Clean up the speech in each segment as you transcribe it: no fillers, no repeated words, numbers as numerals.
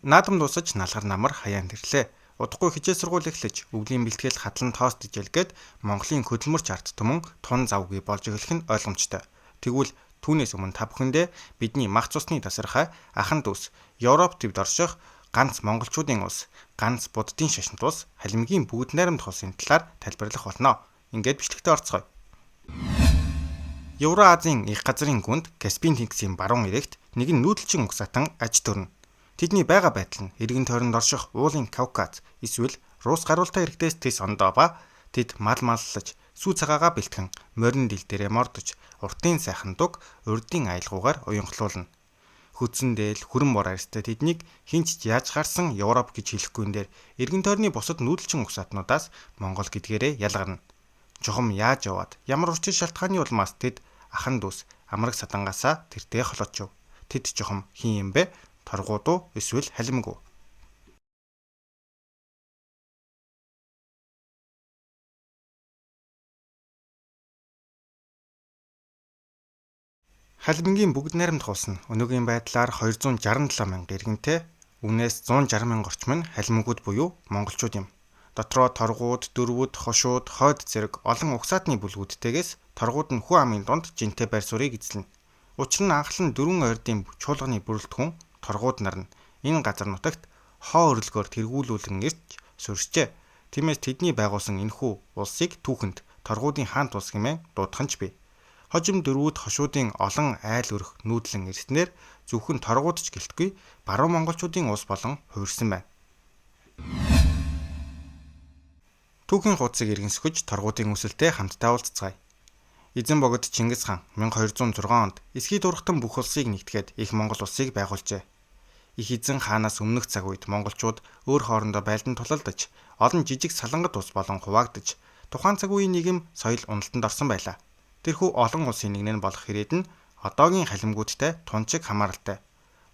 Наадам дуусаж налгар намар хаяанд ирлээ. Удахгүй хичээл сургууль эхлэж, өвлийн бэлтгэл хадлан тост ижэлгээд Монголын хөдөлмөрч ард түмэн тун завгүй болж эхлэх нь ойлгомжтой. Тэгвэл түүнээс өмнө та бүхэндээ бидний мах цусны тасархай ахан дүүс Европ төвд орших ганц монголчуудын улс, ганц буддын шашинт улс Халимгийн бүгд найрамдах улсын талаар тайлбарлах болно. Ингээд бичлэгтээ орцгоё. Евразийн их газрын гүнд Каспийн тэнгисийн баруун эрэгт нэгэн нүүдэлчин угсаатан аж төрнө. Тэдний байга байдал нь эргэн тойронд орших уулын Кавказ эсвэл Рус гаруултай иргэдээс тис ондоо ба тэд мал маллаж, сүү цагаагаа бэлтгэн, морин дил дээрээ мордож, уртын сайхан дуг, урдын аялгуугаар уянгалуулна. Хөдсөн дээл, хүрэн бор арьстай тэднийг хинч яаж гарсан Европ гэж хэлэхгүй нээр эргэн тойрны бусад нүүдэлчин угсаатнуудаас Монгол гэдгээрээ ялгарна. Жохом яаж яваад ямар учир шалтгааны улмаас тэд ахан дүүс амраг садангаасаа тэртээ холоочв. Тэд жохом хин юм бэ? Торгууд уу эсвэл халимг уу? Халимгийн бүгд найрамдах улс нь өнөөгийн байдлаар 267 мянга иргэнтэй, үнээс 160 мянга орчим нь халимгууд буюу монголчууд юм. Дотроо торгууд, дөрвүүд, хошууд, хойд зэрэг олон угсаатны бүлгүүдтэйгээс торгууд нь хүн амын дунд жинтэй байр суурийг эзэлнэ. Учир нь анхлан дөрвөн ойрдын чуулганы бүрэлдэхүүн торгууд нар нь энэ газар нутагт хоо өрөлгөөр тэргүүлүүлэн ирж суурьжээ. Тиймээс тэдний байгуулсан энэхүү улсыг түүхэнд торгуудын хаант улс хэмээн дуудах нь ч бий. Хожим дөрвүүд хошуудын олон айл өрх нүүдлэн ирснээр зөвхөн торгууд ч гэлтгүй баруун монголчуудын улс болон хувирсан байна. Түүхийн хуудсыг иргэнсгэж торгуудын үсэлтэд хамтдаа уулзцгаая. Эзэн богд Чингис хаан 1206 онд эсгий дургатан бүх улсыг нэгтгээд их Монгол улсыг байгуулжээ. Их эзэн хаанаас өмнөх цаг үед монголчууд өөр хоорондоо байлдан тулалдаж, олон жижиг салангат улс болон хуваагдаж, тухайн цаг үеийн нийгэм соёл уналтанд орсон байлаа. Тэрхүү олон улсын нэгэн болох Хэрээд нь одоогийн халимгуудтай тунчиг хамааралтай.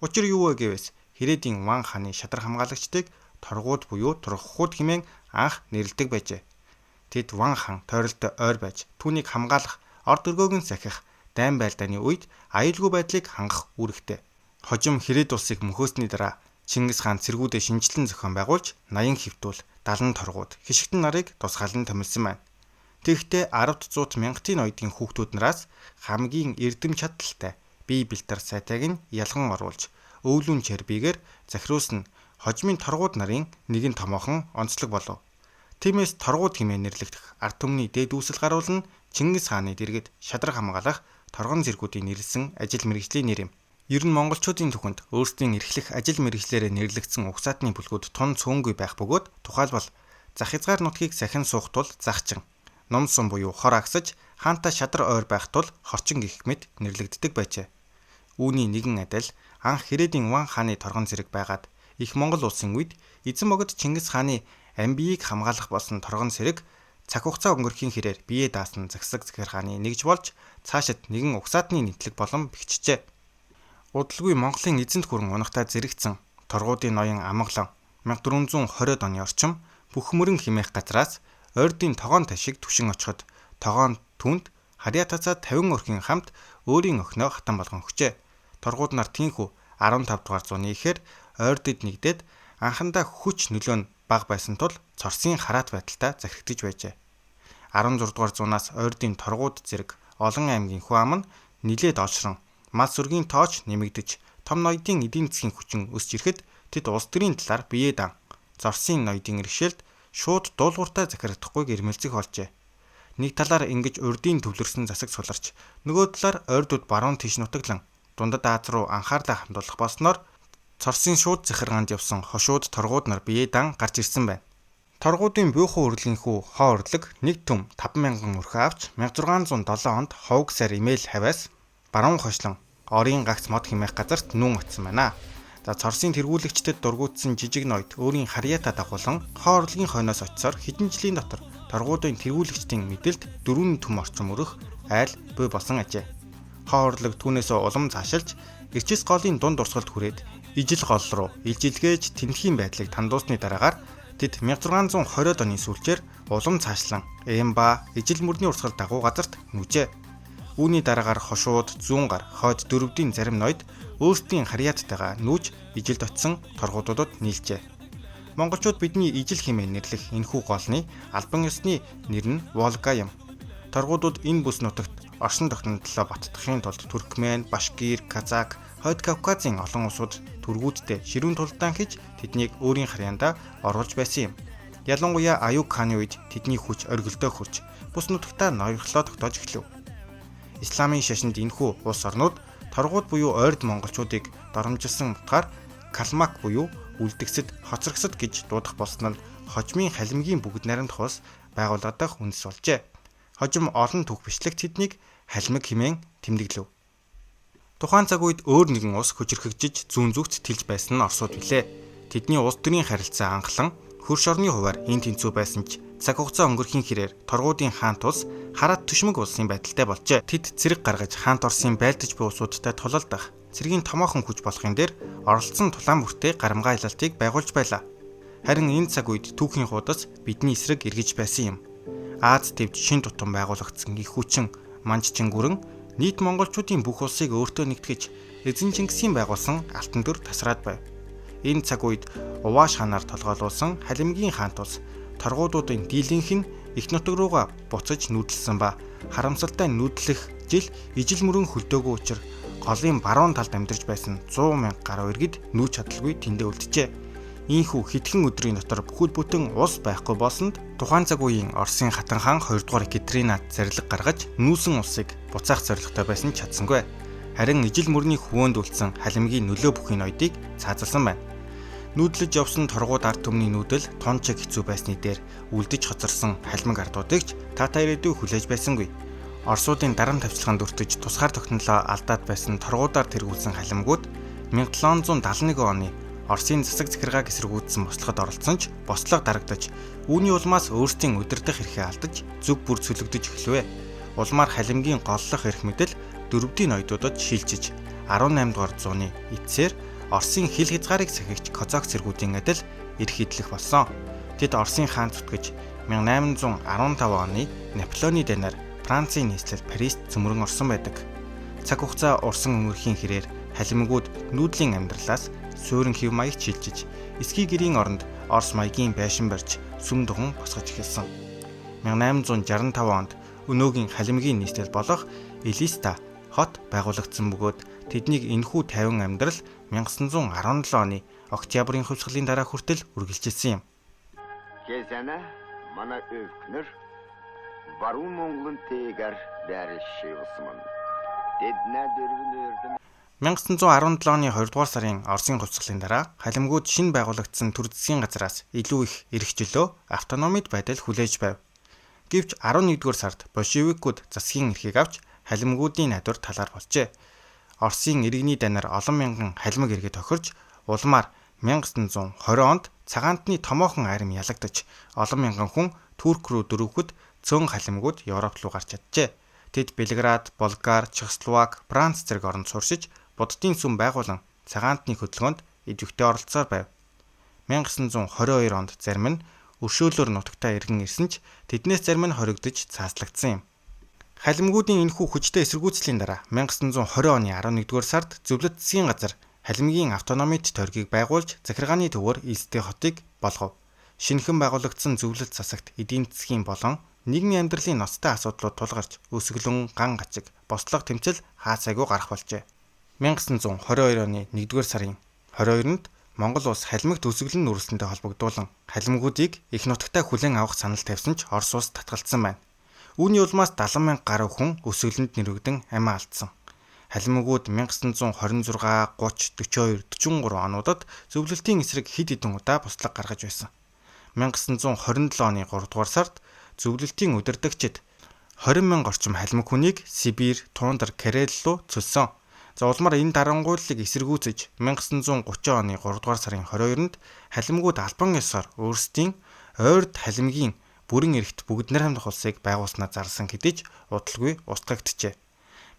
Учир юу вэ гэвээс Хэрээдийн Ван хааны шадар хамгаалагчдыг торгууд буюу турхахууд хэмээн анх нэрлэдэг байжээ. Тэд Ван хаан тойролтой ойр байж түүнийг хамгаалах, орд өргөөг нь сахих, дайн байлдааны үед аюулгүй байдлыг хангах үүрэгтэй. Хожим Хэрээд улсыг мөхөөсний дараа Чингис хаан цэргүүдээ шинжилэн зохион байгуулж 80 хэвтүүл, 70 торгууд, хишигтэн нарыг тусгаалan томилсон байна. Тэгэхдээ 10-100 мянгатын оюутын хүүхдүүд нараас хамгийн эрдэм чадaltaй, бие бэлтэр сайтайг нь ялган оруулж, өвлүүн чарбигээр захируулсан хожимын торгууд нарын нэгэн томоохон онцлог болов. Тиймээс торгууд хэмээн нэрлэгдэх ард түмний дээд үүсэл гаруул нь Чингис хааны дэргэд шадар хамгаалах торгон зэргүүдийн нэрлсэн ажил мэргэжлийн нэр юм. Ер нь монголчуудын түүхэнд өөрсдийн эрхлэх ажил мэргэжлээрээ нэрлэгдсэн угсаатны бүлгүүд тун цөөнгүй байх бөгөөд тухайлбал зах хязгаар нутгийг сахин суух тул захчин, номсон буюу хор агсаж хаантай шадар ойр байх тул хорчин гэх мэт нэрлэгддэг байжээ. Үүний нэгэн адил анх Хэрээдийн Ван хааны торгон зэрэг байгаад их Монгол улсын үед эзэн богд Чингис хааны амбиийг хамгаалах болсон торгон зэрэг цаг хугацаа өнгөрөхийн хэрээр бие даасан загсаг захиргааны нэгж болж цаашид нэгэн угсаатны нийтлэг болон бэхжижээ. Удалгүй Монголын эзэнт гүрэн унагтаа зэрэгцэн торгуудын ноён амгалан 1420 оны орчим бүх мөрөн химээх газраас ойрдын тогоон ташиг түшин очиход тогоон түнд харьяа тацаа 50 өрхийн хамт өөрийн охиноо хатан болгон өгчээ. Торгууд нар тийхүү 15 дугаар зууны ихээр ойрдод нэгдээд анхандаа хүч нөлөө нь бага байсан тул цорсын хараат байдалтай захирагдж байжээ. 16 дугаар зуунаас ойрдын торгууд зэрэг олон аймгийн хүн ам нь нилээд олшрон мал сүргийн тооч нэмэгдэж том ноёдын эдийн засгийн хүчин өсч ирэхэд тэд улс төрийн талаар бие дан зорсын ноёдын иргэшэлд шууд дуулууртай захирагдахгүй гэрмэлзэх болжээ. Нэг талаар ингэж урдын төвлөрсөн засаг суларч, нөгөө талаар ойрдууд баруун тийш нутаглан дундад Аз руу анхаарлаа хандуулах болсноор цорсын шууд захиргаанд явсан хошууд торгууд нар бие дан гарч ирсэн байна. Торгуудын буйхуу өрлөнхүү хоо өрлөг нэг төм 5,000 өрхөө авч 1607 онд ховг сар имэйл хавиас баруун хошлон орийн гагц мод химээх газарт нүүн очсон байна. За цорсын тэргүүлэгчдэд дургуутсан жижиг ноёд өөрийн харьяатаа дагуулan хоо орлогийн хойноос очисоор хэдэн жилийн дотор торгуудын тэргүүлэгчдийн мэдэлд 4 төм орчим өрөх айл буй болсон ажээ. Хоо орлог түүнээсээ улам цаашилж гэрчис голын дунд урсгалд хүрээд ижил гол руу илжилгээж тэнхийн байдлыг тандуусны дараагаар тэд 1620 оны сүүлчээр улам цаашлан Эмба ижил мөрний урсгал дагуу газарт нүжээ. Үүний дараагаар хошууд, зүүн гар, хойд дөрвдийн зарим ноёд өөрсдийн харьяаттайгаа нүүж ижилд очисон торгуудуудад нийлжээ. Монголчууд бидний ижил хэмээн нэрлэх энэхүү голны албан ёсны нэр нь Волга юм. Торгуудууд энэ бүс нутагт оршин тогтнолоо баттахын тулд Туркмен, Башкир, Казак, Хойд Кавказын олон улсууд түргүүдтэй ширүүн тулдаан хийж тэднийг өөрийн харьяандаа оруулж байсан юм. Ялангуяа Аюуг хааны үед тэдний хүч оргилдоо хүрч бус нутагтаа ноёрхлоо тогтоож эхлэв. Исламын шашинд энэхүү улс орнууд торгууд буюу ойрд монголчуудыг доромжилсан утгаар Калмак буюу үлдгэсэд, хоцрогсод гэж дуудах болсноор хожимын халимгийн бүгд найрамдах улс байгуулагдах үндэс болжээ. Хожим олон түүх бичлэгт тэднийг халимаг хэмээн тэмдэглэв. Тухайн цаг үед өөр нэгэн улс хүчрхэгжиж зүүн зүгт тэлж байсан нь Оросууд билээ. Тэдний улс төрийн харилцаа анхлан хөрш орны хуваар эн тэнцүү байсан ч цаг хугацаа өнгөрхийн хэрээр торгуудын хаант улс хараад түшмэг улсын байдалтай болжээ. Тэд цэрэг гаргаж хаант Оросын байлдаж буй улсуудтай тулалдах, цэргийн томоохон хүч болохын дээр оролцсон тулаан бүртээ гарамгаа аялалтыг байгуулж байлаа. Харин энэ цаг үед түүхийн хуудас бидний эсрэг эргэж байсан юм. Аз тивд шин тутам байгуулагдсан их хүчин Манччин гүрэн нийт монголчуудын бүх улсыг өөртөө нэгтгэж эзэн Чингисийн байгуулсан алтан дүр тасраад байв. Энэ цаг үед Увааш хаанаар толгойлуулсан халимгийн хаант улс торгуудуудын дийлэнх нь их нутаг руугаа буцаж нүүдэлсэн ба харамсалтай нүүдлэх жил ижил мөрөн хөлдөөгөө учир голын баруун талд амьдарч байсан 100,000 гаруй иргэд нүүж чадалгүй тэндээ үлджээ. Ийхүү хэдхэн өдрийн дотор бүхэл бүтэн улс байхгүй болсонд тухайн цаг үеийн Оросын хатан хаан 2 дугаар Екатеринад зарлиг гаргаж нүүсэн улсыг буцаах зорилготой байсан ч чадсангүй. Харин ижил мөрний хөвөөнд үлдсэн халимгийн нөлөө бүхий ноёдыг цаазалсан байна. Нүүдлэж явсан торгууд ард түмний нүүдэл тончог хэцүү байсны дээр үлдэж хоцорсон халимаг ардуудыг ч таата ирээдүй хүлээж байсангүй. Оросуудын дарам тавчлаганд өртөж тусгаар тогтнолоо алдаад байсан торгуудаар тэргүүлсэн халимгууд 1771 оны Оросын засаг захиргааг эсэргүүцсэн бослогод оролцсон ч бослого дарагдаж үүний улмаас өөрсдийн удирдах эрхээ алдаж зүг бүр цөлөгдөж эхлэв. Улмаар халимгийн голлох эрх мэдэл дөрвдийн ноёдуудад шилжиж 18 дугаар зууны эцсээр Оросын хил хязгаарыг сахигч Казак цэргүүдийн адил эрх эдлэх болсон. Тэд Оросын хаан зүтгэж 1815 оны Наполеоны данаар Францын нийслэл Парист цөмрөн орсон байдаг. Цаг хугацаа урсан өнгөрхийн хэрээр халимгууд нүүдлийн амьдралаас суурин хэв маяг шилжиж, эсхий гэрийн оронд Орос маягийн байшин барьж сүм дуган босгож эхэлсэн. 1865 онд өнөөгийн халимгийн нийслэл болох Элиста хот байгуулагдсан бөгөөд тэднийг энэхүү тайван амьдрал 1917 оны Октябрийн хувьсгалын дараа хүртэл үргэлжилсэн юм. Кезэнэ манай өвкнөр баруун Монголын тээгэр байршуулсан. Тэднэ дөрвөн 1917 оны 2 дугаар сарын Оросын хувьсгалын дараа халимгууд шинэ байгуулагдсан төр засгийн газраас илүү их эрх чөлөө, автономид байдал хүлээж байв. Гэвч 11-р сард большевикууд засгийн эрхийг авч халимгуудын найдвар талаар болжээ. Оросын иргэний данаар олон мянган халимаг иргэд тохирч улмаар 1920 онд цагаантны томоохон арим ялагдаж олон мянган хүн Турк руу дөрөвхөд цөөн халимгууд Европ руу гарч чаджээ. Тэд Белград, Болгар, Чехословак, Франц зэрэг оронд суршиж буддын сүм байгуулан цагаантны хөдөлгөөнд идэвхтэй оролцоор байв. 1922 онд зарим нь өршөөлөөр нутагтаа иргэн ирсэн ч тэднээс зарим нь хоригдож цааслагдсан юм. Халимгуудын энэхүү хүчтэй эсэргүүцлийн дараа 1920 оны 11-р сард зөвлөлт засгийн газар халимгийн автономид тойргийг байгуулж захиргааны төвөөр Элистэй хотыг болгов. Шинэхэн байгуулагдсан зөвлөлт засагт эдийн засгийн болон нийгмийн амьдралын ноцтой асуудлууд тулгарч өсгөлөн, ган гачиг, бослого тэмцэл хаацайгүй гарах болжээ. 1922 оны 1-р сарын 22-нд Монгол улс халимагт өсгөлн нүрэлтэнтэй холбогдуулан халимгуудыг их нутагтаа хүлээн авах санал тавьсан ч Орос улс татгалзсан байна. Үүний улмаас 70,000 гаруй хүн өсгөлөнд нэрвэгдэн амиа алдсан. Халимгууд 1926, 30, 42, 43 онуудад зөвлөлтийн эсрэг хэд хэдэн удаа буслаг гаргаж байсан. 1927 оны 3 дугаар сард зөвлөлтийн удирдагчид 20,000 орчим халимаг хүнийг Сибирь, Тундр, Карел руу цөлсөн. За улмаар энэ дарангууллыг эсэргүүцэж 1930 оны 3 дугаар сарын 22-нд халимгууд албан ёсоор өөрсдийн ойрд халимгийн бүрэн эрхт бүгд найрамдах улсыг байгуулснаа зарласан хэдий ч удалгүй устгагджээ.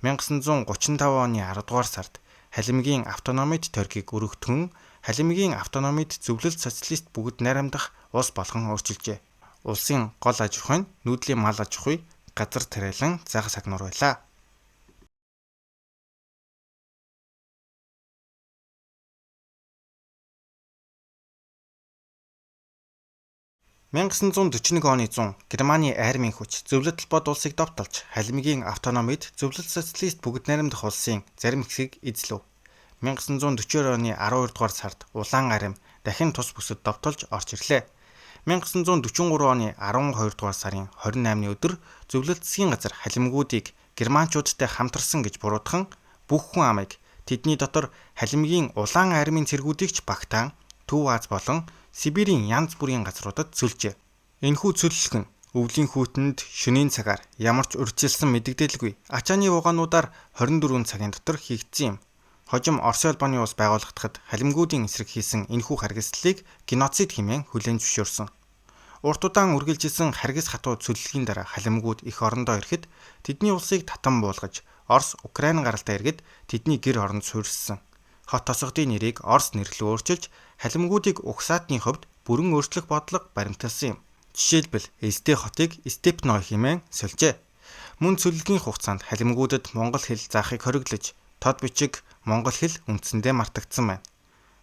1935 оны 10 дугаар сард халимгийн автономид тойргийг өргөтгөн халимгийн автономид зөвлөлт социалист бүгд найрамдах улс болгон өөрчилжээ. Улсын гол аж ахуй нь нүүдлийн мал аж ахуй, газар тариалан, загас агнуур байлаа. 1941 оны 100 Германы армийн хүч зөвлөлт холбоод улсыг довтолж халимгийн автономид зөвлөлт социалист бүгд найрамдах улсын зарим хэсгийг эзлэв. 1942 оны 12 дугаар сард Улаан арим дахин тус бүсэд довтолж орж ирлээ. 1943 оны 12 дугаар сарын 28-ны өдөр зөвлөлт засгийн газар халимгуудыг германчуудтай хамтарсан гэж буруутхан бүх хүн амыг тэдний дотор халимгийн Улаан армийн цэргүүдийг ч багтаан Төв Аз болон Сибирийн янз бүрийн газруудад цөлжээ. Энэхүү цөллөх нь өвлийн хүүтэнд шөнийн цагаар ямар ч урьдчилсан мэдэгдэлгүй ачааны вугаануудаар 24 цагийн дотор хийгдсэн юм. Хожим Орос улбаны улс байгуулагдахад халимгуудын эсрэг хийсэн энэхүү харгислалыг геноцид хэмээн хүлээн зөвшөөрсөн. Урт удаан үргэлжилсэн харгис хатуу цөллөгийн дараа халимгууд их орондоо ирэхэд тэдний улсыг татан буулгаж Орос Украин гаралтай иргэд тэдний гэр оронд суурьшсан. Хот тосгодын нэрийг Орос нэрлүү өөрчилж халимгуудыг угсаатны хувьд бүрэн өөрчлөх бодлого баримталсан юм. Жишээлбэл Эздэ хотыг Степной хэмээн сольжээ. Мөн цөллөгийн хугацаанд халимгуудад монгол хэл заахыг хориглож тод бичиг монгол хэл үндсэндээ мартагдсан байна.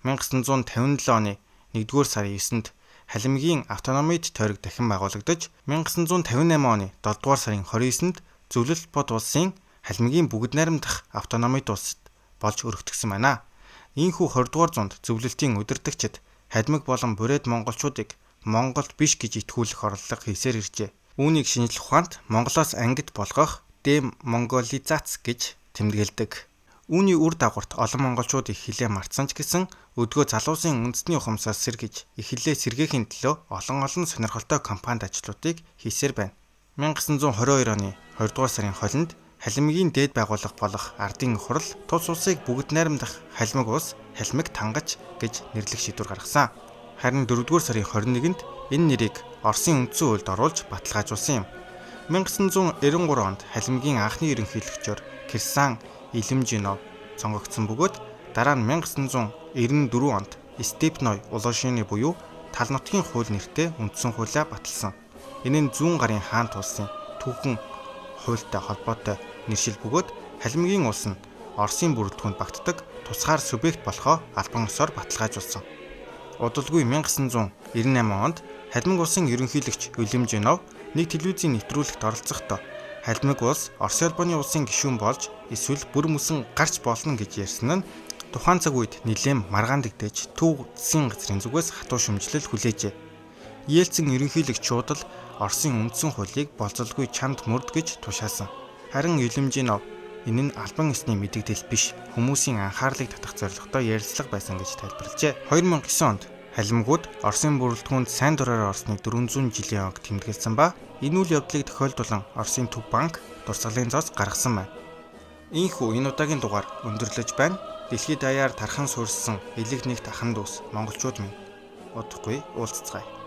1957 оны 1-р сарын 9-нд халимгийн автономид тойрог дахин байгуулагдаж 1958 оны 7-р сарын 29-нд зөвлөлт бод улсын халимгийн бүгд найрамдах автономид улсад болж өргөгдсөн байна. Ийхүү 20-р зуунд зөвлөлтийн удирдагчид хадмиг болон бурайд монголчуудыг Монголд биш гэж итгүүлэх орлого хийсээр иржээ. Үүнийг шинжлэх ухаанд Монголоос ангид болгох демонголизац гэж тэмдэглэдэг. Үүний үр дагаварт олон монголчууд их хилээ мартсан ч гэсэн өдгөө залуусын үндэсний ухамсаас сэргэж их хилээ сэргээхийн төлөө олон сонирхолтой компанид ажлуудыг хийсээр байна. 1922 оны 2-р сарын 20-нд халимгийн дээд байгууллага болох ардын хурал тус улсыг бүгд найрамдах халимаг улс халимаг тангаж гэж нэрлэх шийдвэр гаргасан. Харин 4-р сарын 21-нд энэ нэрийг Оросын үндсэн хуульд оруулж баталгаажуулсан юм. 1993 онд халимгийн анхны ерөнхийлөгчөөр Кирсан Илэмжинов сонгогдсон бөгөөд дараа нь 1994 онд Степной Улошины буюу Тал нутгийн хууль нэртэй үндсэн хуулиа баталсан. Энэ нь зүүн гарын хаант улсын түүхэн хуультай холбоотой нэршил бөгөөд халимгийн улс нь Оросын бүрэлдэхүүнд багтдаг тусгаар субъект болохоо албан ёсоор баталгаажуулсан. Удалгүй 1998 онд халимаг улсын ерөнхийлөгч Илэмжинов нэг телевизийн нэвтрүүлэгт оролцохдоо халимаг улс Орос улбаны улсын гишүүн болж эсвэл бүр мөсөн гарч болно гэж ярьсан нь тухайн цаг үед нэлээд маргаандэгдэж Төв засгийн газрын зүгээс хатуу шүмжлэл хүлээжээ. Ельцин ерөнхийлөгч шууд л Оросын үндсэн хуулийг болцолгүй чамд мөрд гэж тушаасан. Харин Илэмжинов энэ нь албан ёсны мэдэгдэл биш, хүмүүсийн анхаарлыг татах зорилготой ярилцлага байсан гэж тайлбарлажээ. 2009 онд халимгууд Оросын бүрэлдэхүүнд сайн дураар орсны 400 жилийн ог тэмдэглэсэн ба энэ үйл явдлыг тохиолдуулан Оросын төв банк дурсгалын зоос гаргасан байна. Ийхүү энэ удаагийн дугаар өндөрлөж байна. Дэлхийд даяар тархан суурьсан элэг нэгт ахан дүүс монголчууд минь удахгүй уулзцгаая.